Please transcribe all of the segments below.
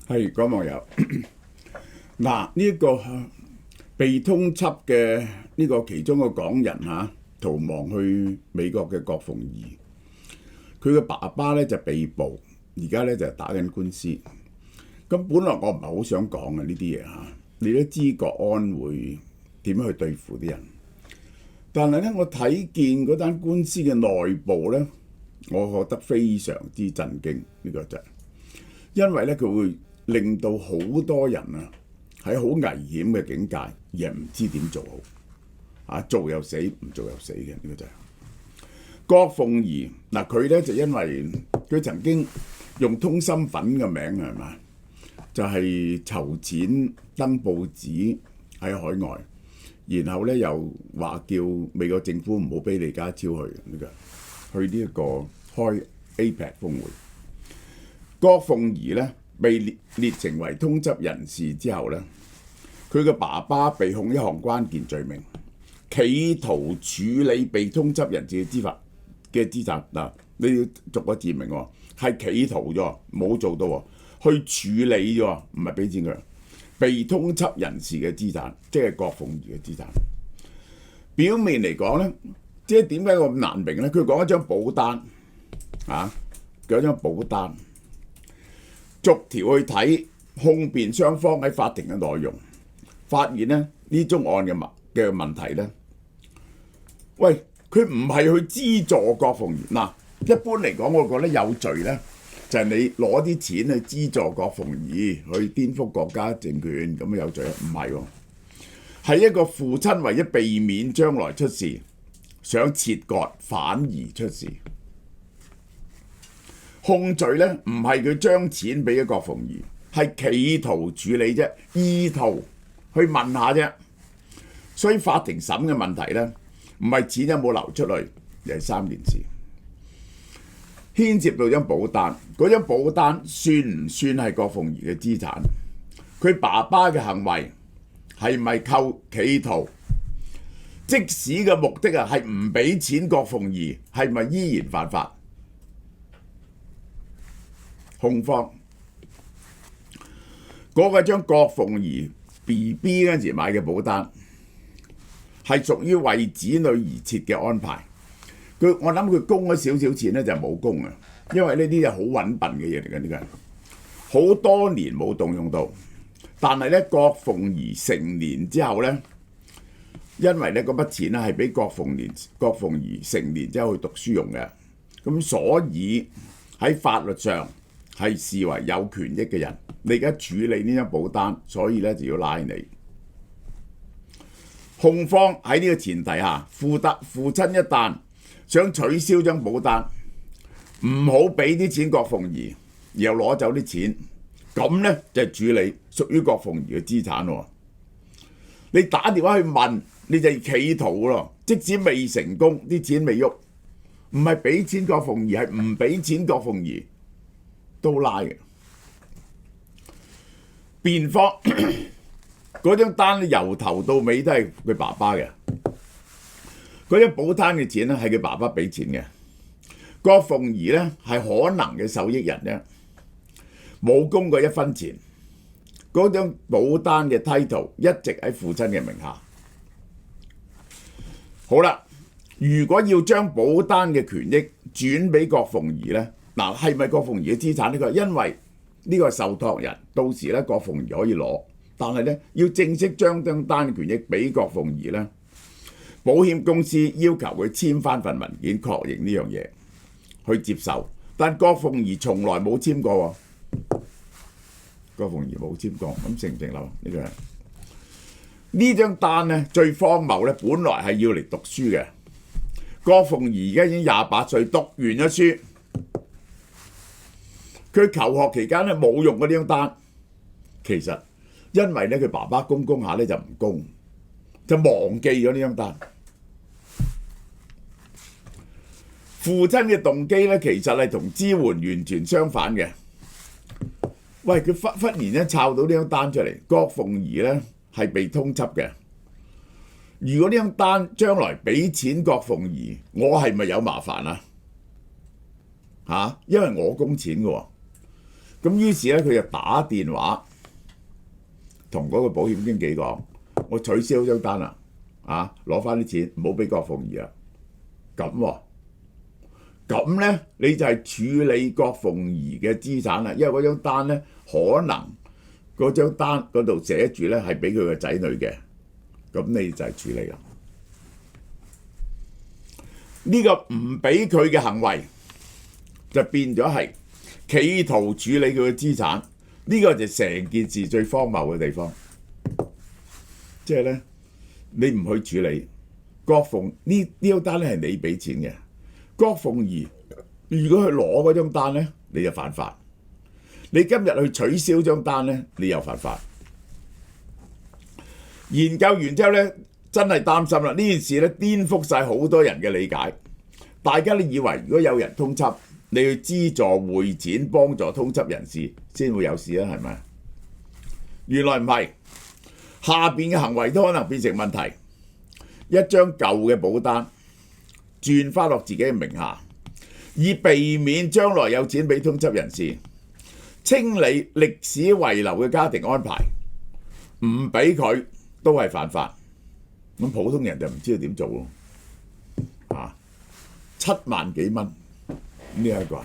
係各位網友，嗱呢個被通緝嘅呢個其中個港人逃亡去美國嘅郭鳳儀，佢嘅爸爸咧就被捕，而家咧就打緊官司。咁本來我唔係好想講嘅呢啲嘢你都知國安會點樣去對付啲人，但係咧我睇見嗰單官司嘅內部咧，我覺得非常之震驚。呢個就係因為咧佢會令到好多人喺好危險嘅境界，而唔知點做好，做又死，唔做又死嘅。呢個就係郭鳳儀嗱，佢咧就因為佢曾經用通心粉嘅名係嘛，就係籌錢登報紙喺海外，然後咧又話叫美國政府唔好俾李家超去呢一個開 APEC 峰會。郭鳳儀咧被列成為通緝人士之後咧，佢嘅爸爸被控一項關鍵罪名，企圖處理被通緝人士嘅資產嗱，你要逐個字明喎，係企圖啫，冇做到喎，去處理啫，唔係俾錢佢。被通緝人士嘅資產，即係郭鳳儀嘅資產。表面嚟講咧，即係點解咁難明咧？佢講一張保單講一張保單。逐條去睇控辯雙方喺法庭嘅內容，發現咧呢宗案嘅問題咧，喂，佢唔係去資助郭鳳儀嗱。一般嚟講，我覺得有罪咧，就係你攞啲錢去資助郭鳳儀去顛覆國家政權，咁有罪啊？唔係喎，係一個父親為咗避免將來出事，想切割反而出事。控罪咧唔係佢將錢俾咗郭鳳儀，係企圖處理啫，意圖去問下啫。所以法庭審嘅問題咧，唔係錢有冇流出去，而係三件事。牽涉到張保單，嗰張保單算唔算係郭鳳儀嘅資產？佢爸爸嘅行為係咪構企圖？即使嘅目的係唔俾錢郭鳳儀，係咪依然犯法？控方嗰個將郭鳳儀 BB 嗰陣時買嘅保單，係屬於為子女而設嘅安排。我諗佢供咗少少錢咧，就冇供啊，因為呢啲係好揾笨嘅嘢嚟嘅，呢個好多年冇動用到。但係咧，郭鳳儀成年之後咧，因為咧嗰筆錢咧係俾郭鳳儀成年之後去讀書用嘅，咁所以喺法律上係視為有權益嘅人。你而家處理呢張保單，所以咧就要拉你。控方喺呢個前提下，父親一旦想取消張保單，唔好俾啲錢郭鳳儀，然後攞走啲錢，咁咧就係處理屬於郭鳳儀嘅資產喎。你打電話去問，你就企圖咯。即使未成功，啲錢未喐，唔係俾錢郭鳳儀，係唔俾錢郭鳳儀都拉嘅。辯方嗰張單由頭到尾都係佢爸爸嘅，嗰張保單嘅錢咧係佢爸爸俾錢嘅。郭鳳儀咧係可能嘅受益人啫，冇供過一分錢。嗰張保單嘅 title 一直喺父親嘅名下。好啦，如果要將保單嘅權益轉俾郭鳳儀咧，嗱，係咪郭鳳儀嘅資產呢個？因為呢個係受託人，到時咧郭鳳儀可以攞，但係咧要正式將張單嘅權益俾郭鳳儀咧，保險公司要求佢簽翻份文件確認呢樣嘢，去接受。但郭鳳儀從來冇簽過喎，郭鳳儀冇簽過，咁成唔成立？呢個呢張單咧最荒謬咧，本來係要嚟讀書嘅。郭鳳儀而家已經28歲，讀完咗書。佢求學期間咧冇用過呢張單，其實因為咧佢爸爸供下咧就唔供，就忘記咗呢張單。父親嘅動機咧其實係同支援完全相反嘅。喂，佢忽然咧抄到呢張單出嚟，郭鳳儀咧係被通緝嘅。如果呢張單將來俾錢郭鳳儀，我係咪有麻煩啊？因為我供錢嘅喎。咁於是咧佢就打電話同嗰個保險經紀講：我取消張單啦，攞翻啲錢，唔好俾郭鳳儀啦。咁咧你就係處理郭鳳儀嘅資產啦，因為嗰張單咧可能嗰張單嗰度寫住咧係俾佢個仔女嘅，咁你就係處理啦。呢個唔俾佢嘅行為就變咗係企圖處理佢嘅資產，呢個就成件事最荒謬嘅地方。即係咧，你唔去處理郭鳳呢張單咧係你俾錢嘅，郭鳳儀如果佢攞嗰張單咧，你就犯法。你今日去取消張單咧，你又犯法。研究完之後咧，真係擔心啦！呢件事咧顛覆晒好多人嘅理解。大家都以為如果有人通緝，你去資助匯錢幫助通緝人士先會有事啊？係咪？原來唔係，下邊嘅行為都可能變成問題。一張舊嘅保單轉翻落自己嘅名下，以避免將來有錢俾通緝人士，清理歷史遺留嘅家庭安排，唔俾佢都係犯法。咁普通人就唔知道點做咯。7萬幾蚊呢一個係，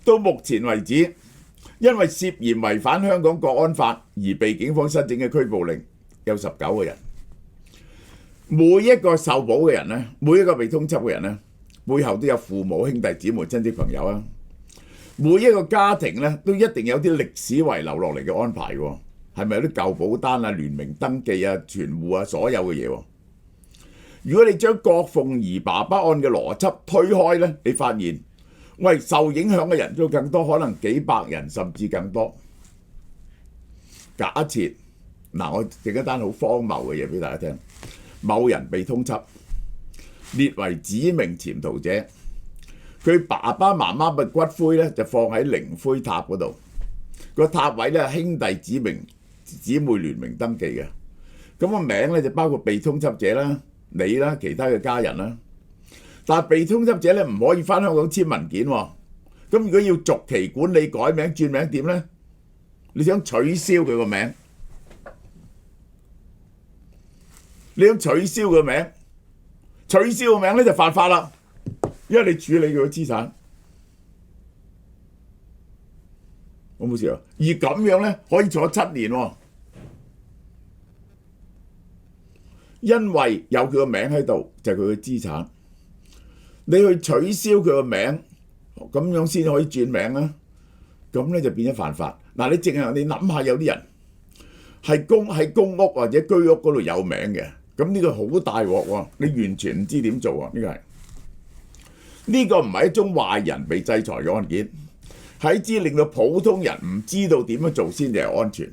到目前為止，因為涉嫌違反香港國安法而被警方申請嘅拘捕令有19個人。每一個受保嘅人咧，每一個被通緝嘅人咧，背後都有父母、兄弟姊妹、親戚朋友啊。每一個家庭咧都一定有啲歷史遺留落嚟嘅安排喎，係咪有啲舊保單啊、聯名登記啊、存戶啊，所有嘅嘢喎？如果你將郭鳳儀爸爸案嘅邏輯推開咧，你發現，喂，受影響嘅人都更多，可能幾百人甚至更多。假設我整一單好荒謬嘅嘢俾大家聽，某人被通緝，列為指明潛逃者，佢爸爸媽媽嘅骨灰咧就放喺靈灰塔嗰度，個塔位咧兄弟姊妹聯名登記嘅，咁個名咧就包括被通緝者啦、你啦、其他嘅家人啦，但係被通緝者咧唔可以翻香港簽文件喎。咁如果要續期管理、改名、轉名點咧？你想取消佢個名？你想取消佢名？取消個名咧就犯法啦，因為你處理佢嘅資產，好冇事啊！而咁樣咧可以坐7年喎。因為有佢個名喺度，就係佢嘅資產。你去取消佢個名，咁樣先可以轉名啊！咁咧就變咗犯法。嗱，你諗下，有啲人喺公屋或者居屋嗰度有名嘅，咁呢個好大鑊喎！你完全唔知點做啊！呢個唔係一宗壞人被制裁嘅案件，係一支令到普通人唔知道點樣做先至係安全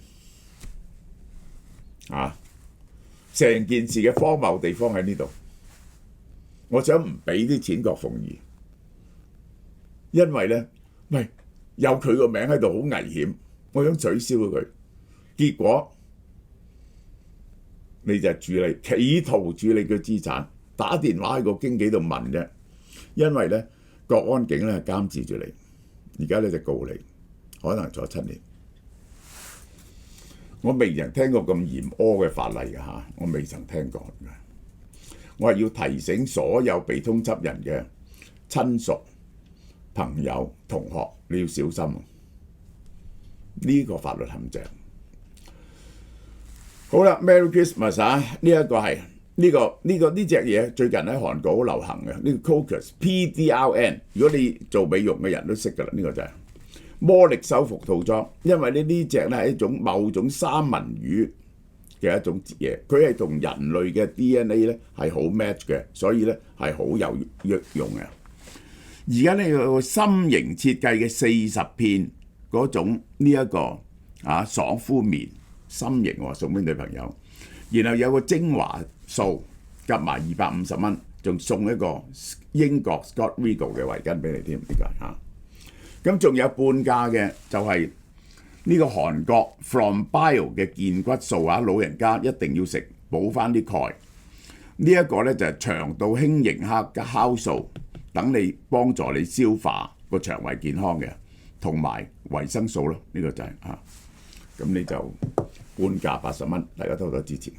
啊！成件事嘅荒謬地方喺呢度，我想唔俾啲錢郭鳳儀，因為咧，喂，有佢個名喺度好危險，我想取消佢，結果你就係企圖處理佢資產，打電話喺個經紀度問啫，因為咧國安警咧係監視住你，而家咧就告你，可能坐7年。我未曾聽過咁嚴苛嘅法例嘅嚇，我未曾聽過嘅。我係要提醒所有被通緝人嘅親屬、朋友、同學，你要小心呢個法律陷阱。好啦 ，Merry Christmas 啊！呢一個係呢隻嘢最近喺韓國好流行嘅，呢個 Crocus PDRN。如果你做美容嘅人都識㗎啦，呢個就係魔力修復套裝。因為呢隻咧係一種某種三文魚嘅一種嘢，佢係同人類嘅 DNA 咧係好 match 嘅，所以咧係好有用嘅。而家咧有個心形設計嘅40片嗰種呢一個爽膚棉心形喎，送俾女朋友。然後有個精華素夾埋250蚊，仲送一個英國 Scott Regal 嘅圍巾俾你添，呢個嚇。咁仲有半價嘅就係呢個韓國 From Bio 嘅健骨素啊，老人家一定要食，補翻啲鈣。呢一個咧就係腸道輕盈酵素，等你幫助你消化個腸胃健康嘅，同埋維生素咯，呢個就係咁你就半價80蚊，大家多多支持。